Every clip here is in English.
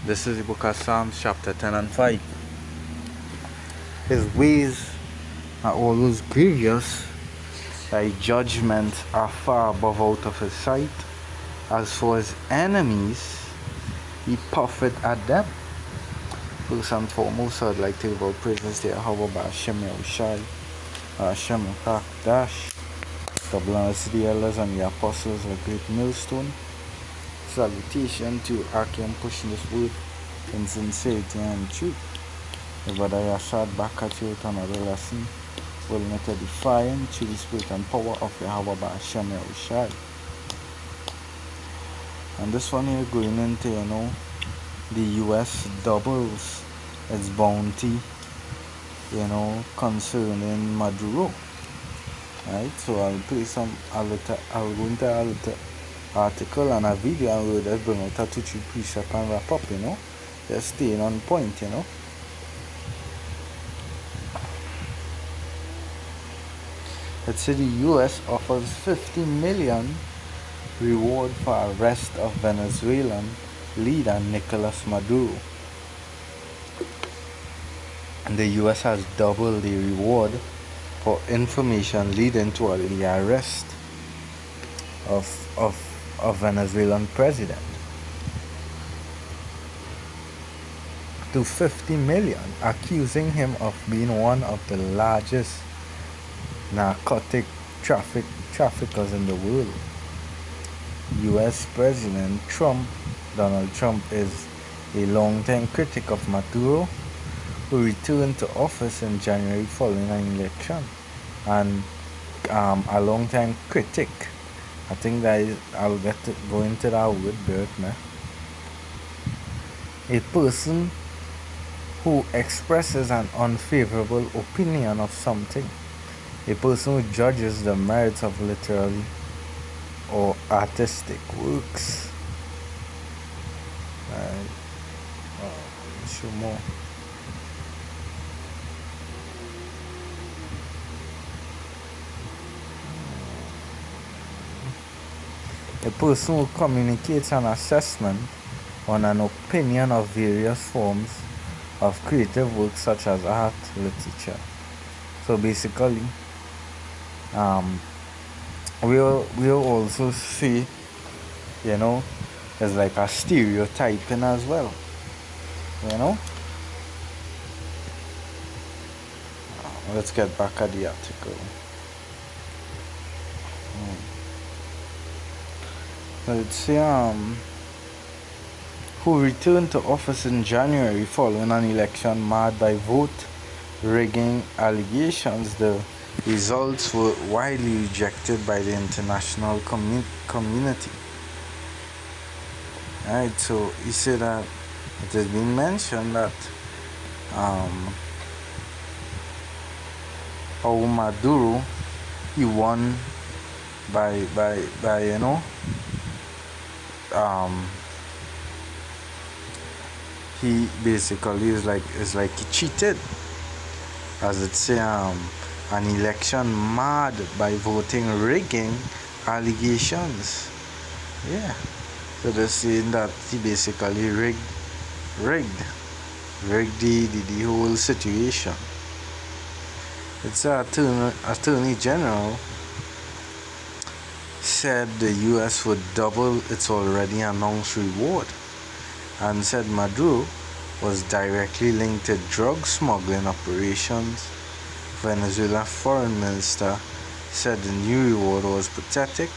This is the book of Psalms, chapter 10 and 5. His ways are always grievous, thy judgments are far above out of his sight. As for his enemies, he puffeth at them. First and foremost, I'd like to give our praises there. How about Hashem Yahushai, Hashem Dash, God bless the elders and the apostles, a great millstone. Salutation to Akim pushing this word in sincerity and truth. The brother Yashad back at you with another lesson. Will not defying to the spirit and power of Yahweh by Hashem Yahushai. And this one here going into, the US doubles its bounty, concerning Maduro. Right, so I'll go into a little article and a video and we'll just bring out a 2-3 precept and wrap up, just staying on point, Let's say the US offers 50 million reward for arrest of Venezuelan leader Nicolas Maduro. And the US has doubled the reward for information leading to the arrest of Venezuelan president to 50 million, accusing him of being one of the largest narcotic traffickers in the world. US President Donald Trump, is a long-time critic of Maduro, who returned to office in January following an election, and a long-time critic. I think that I'll go into that word, Bert. A person who expresses an unfavorable opinion of something. A person who judges the merits of literary or artistic works. Show more. A person who communicates an assessment on an opinion of various forms of creative work such as art, literature. So basically, we'll also see, there's like a stereotyping as well, Let's get back at the article. Let's see, who returned to office in January following an election marred by vote rigging allegations. The results were widely rejected by the international community. Alright, so he said that it has been mentioned that Maduro, he won by he basically is like he cheated, as it say, an election marred by voting rigging allegations. Yeah, so they're saying that he basically rigged the whole situation. It's Attorney General said the US would double its already announced reward, and said Maduro was directly linked to drug smuggling operations. Venezuela foreign minister said the new reward was pathetic,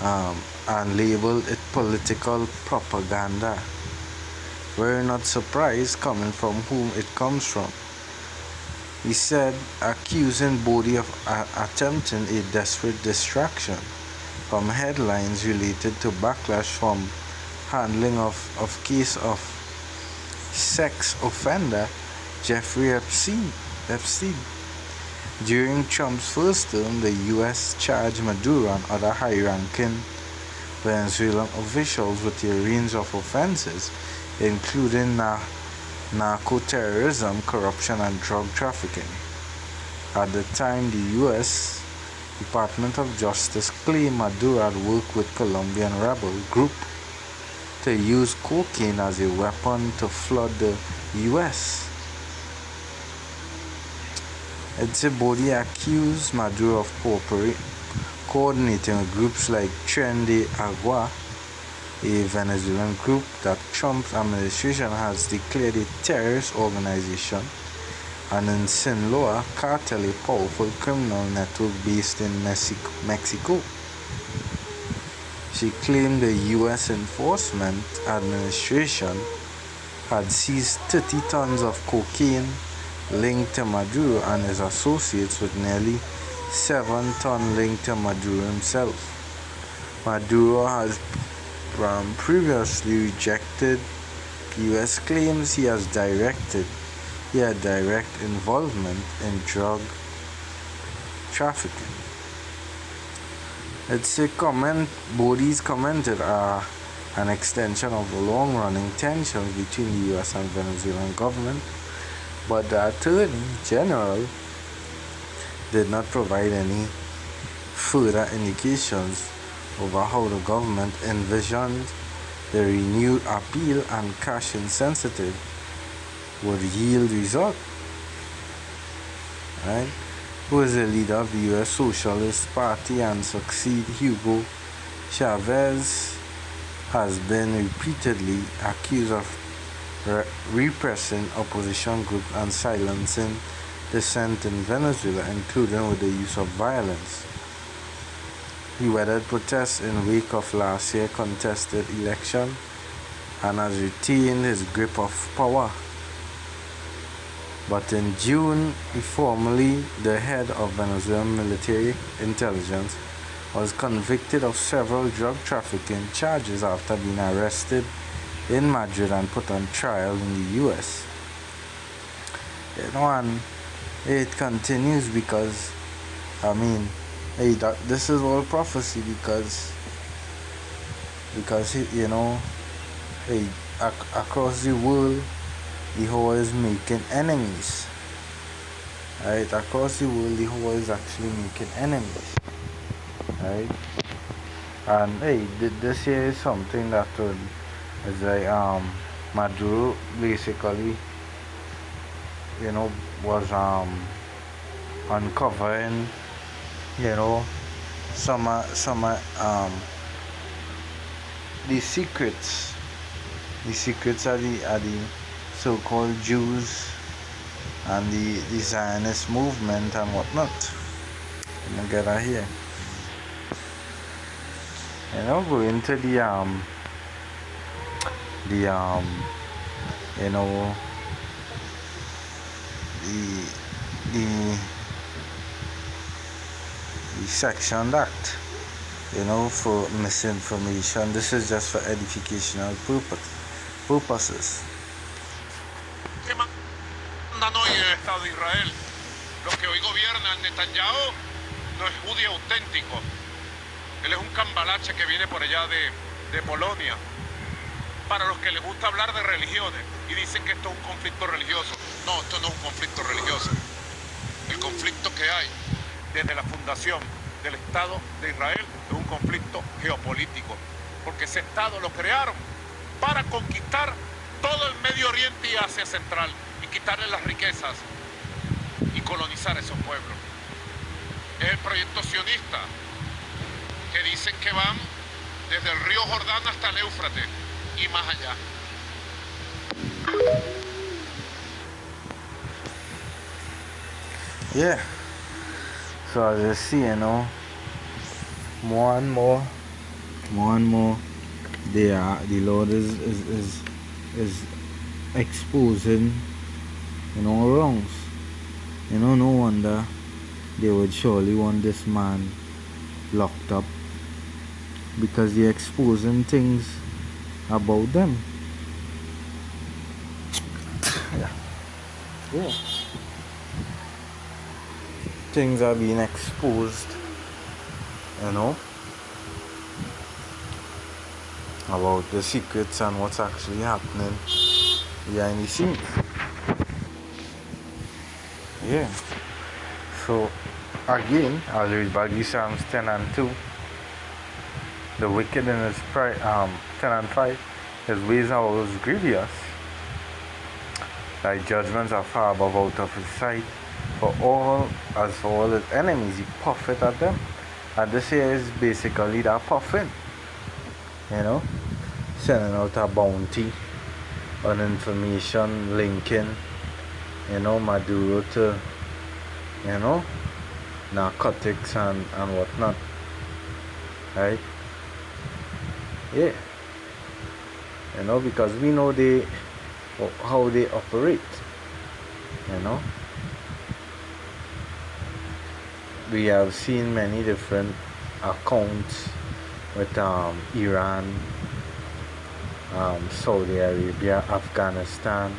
and labeled it political propaganda. We're not surprised coming from whom it comes from. He said, accusing Bodie of attempting a desperate distraction from headlines related to backlash from handling of case of sex offender Jeffrey Epstein. During Trump's first term, the U.S. charged Maduro and other high-ranking Venezuelan officials with a range of offenses, including narco-terrorism, corruption, and drug trafficking. At the time, the U.S. Department of Justice claimed Maduro had worked with Colombian rebel group to use cocaine as a weapon to flood the US. Edzebodi accused Maduro of coordinating with groups like Tren de Agua, a Venezuelan group that Trump's administration has declared a terrorist organization, and in Sinaloa cartel, a powerful criminal network based in Mexico. She claimed the U.S. Enforcement Administration had seized 30 tons of cocaine linked to Maduro and his associates, with nearly 7 tons linked to Maduro himself. Maduro has previously rejected U.S. claims he had direct involvement in drug trafficking. It's a comment Bodhi's commented are an extension of the long-running tensions between the U.S. and Venezuelan government, but the Attorney General did not provide any further indications over how the government envisioned the renewed appeal and cash insensitive would yield result. Right? Who is the leader of the U.S. Socialist Party and succeed Hugo Chavez, has been repeatedly accused of repressing opposition groups and silencing dissent in Venezuela, including with the use of violence. He weathered protests in wake of last year's contested election and has retained his grip of power. But in June, formerly the head of Venezuelan military intelligence, was convicted of several drug trafficking charges after being arrested in Madrid and put on trial in the U.S. And it continues because, this is all prophecy because across the world, the whole is making enemies. Right? Across the world, the whole is actually making enemies. Right? And this here is something that is like Maduro basically, was uncovering, some the secrets of the so-called Jews and the Zionist movement and whatnot. Let me get out here. Go into the section that for misinformation. This is just for educational purposes. ¿Qué mandan hoy en el Estado de Israel? Los que hoy gobiernan Netanyahu no es judío auténtico. Él es un cambalache que viene por allá de Polonia. Para los que les gusta hablar de religiones y dicen que esto es un conflicto religioso. No, esto no es un conflicto religioso. El conflicto que hay desde la fundación del Estado de Israel es un conflicto geopolítico. Porque ese Estado lo crearon para conquistar todo el Medio Oriente y Asia Central y quitarle las riquezas y colonizar esos pueblos. Es el proyecto sionista que dicen que van desde el río Jordán hasta el Éufrates y más allá. Yeah. So as you see, more and more, the Lord is exposing, wrongs. No wonder they would surely want this man locked up, because they're exposing things about them. Yeah. Things are being exposed, about the secrets and what's actually happening behind the scenes. Yeah. So again, I'll read back the Psalms 10 and 2. The wicked in his pride, 10 and 5. His ways are always grievous. Thy judgments are far above out of his sight. For all his enemies, he puffeth at them. And this here is basically that puffing. Sending out a bounty on information, linking, Maduro to, narcotics and whatnot. Right? Yeah. Because we know how they operate. We have seen many different accounts with Iran, Saudi Arabia, Afghanistan.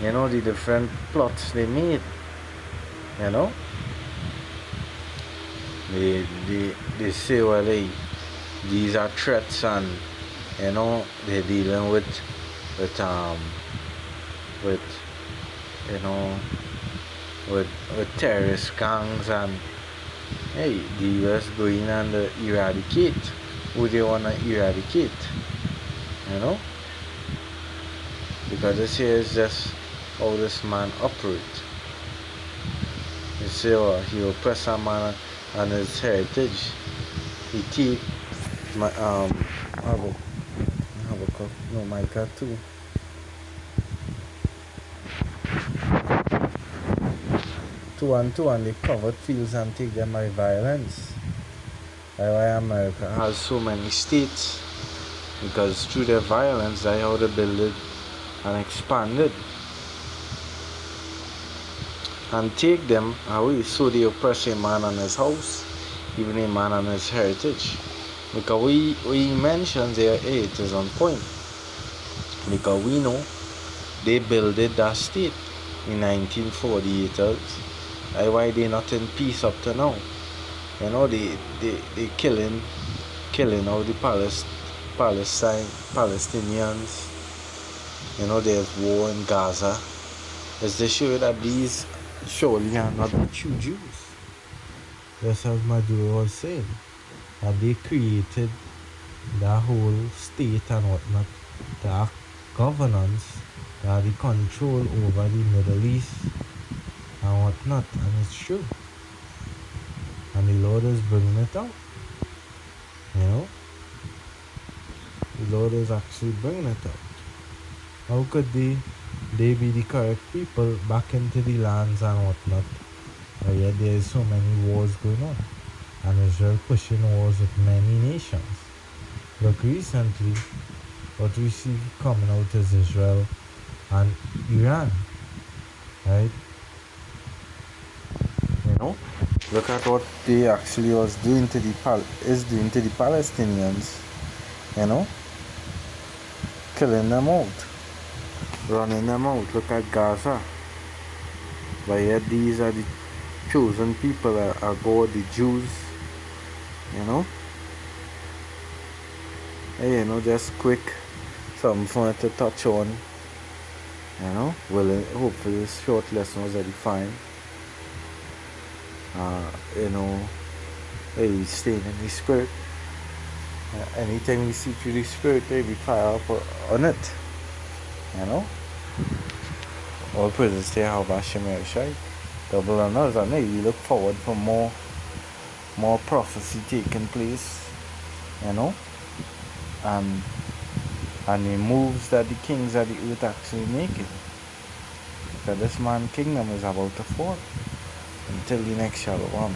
The different plots they made. They say, well, hey, these are threats, and they're dealing with terrorist gangs, and hey, the US going and eradicate who they wanna eradicate, because this here is just how this man operates. You say, oh, he oppress a man and his heritage. He take my have a cup. No, my cat too. Two and they covered fields and take them by violence. That's why America has so many states, because through their violence that's how they build it and expand it and take them away. So they oppress a man on his house, even a man on his heritage. Because we mentioned there, hey, it is on point, because we know they built that state in 1948. That's why they not in peace up to now. They killing all the Palestinians. There's war in Gaza. It's to show that these surely are not the true Jews. Just as Maduro was saying, that they created the whole state and whatnot to have governance, to have the control over the Middle East and whatnot, and it's true. And the Lord is bringing it out. The Lord is actually bringing it out. How could they be the correct people back into the lands and whatnot? But yet there is so many wars going on, and Israel pushing wars with many nations. Look, recently, what we see coming out is Israel and Iran, right? Look at what they actually was doing to the Palestinians, killing them out, running them out. Look at Gaza. But yet these are the chosen people, are God, the Jews, Hey, just quick, something fun to touch on, well, hopefully this short lesson was edifying. Hey, staying in the spirit. Anytime you see through the spirit, they be fire up on it. All praises to Yahweh Hashem Yahushai. Double honors, and hey, we look forward for more prophecy taking place, and the moves that the kings of the earth actually making. Because this man's kingdom is about to fall. Until the next Shalom.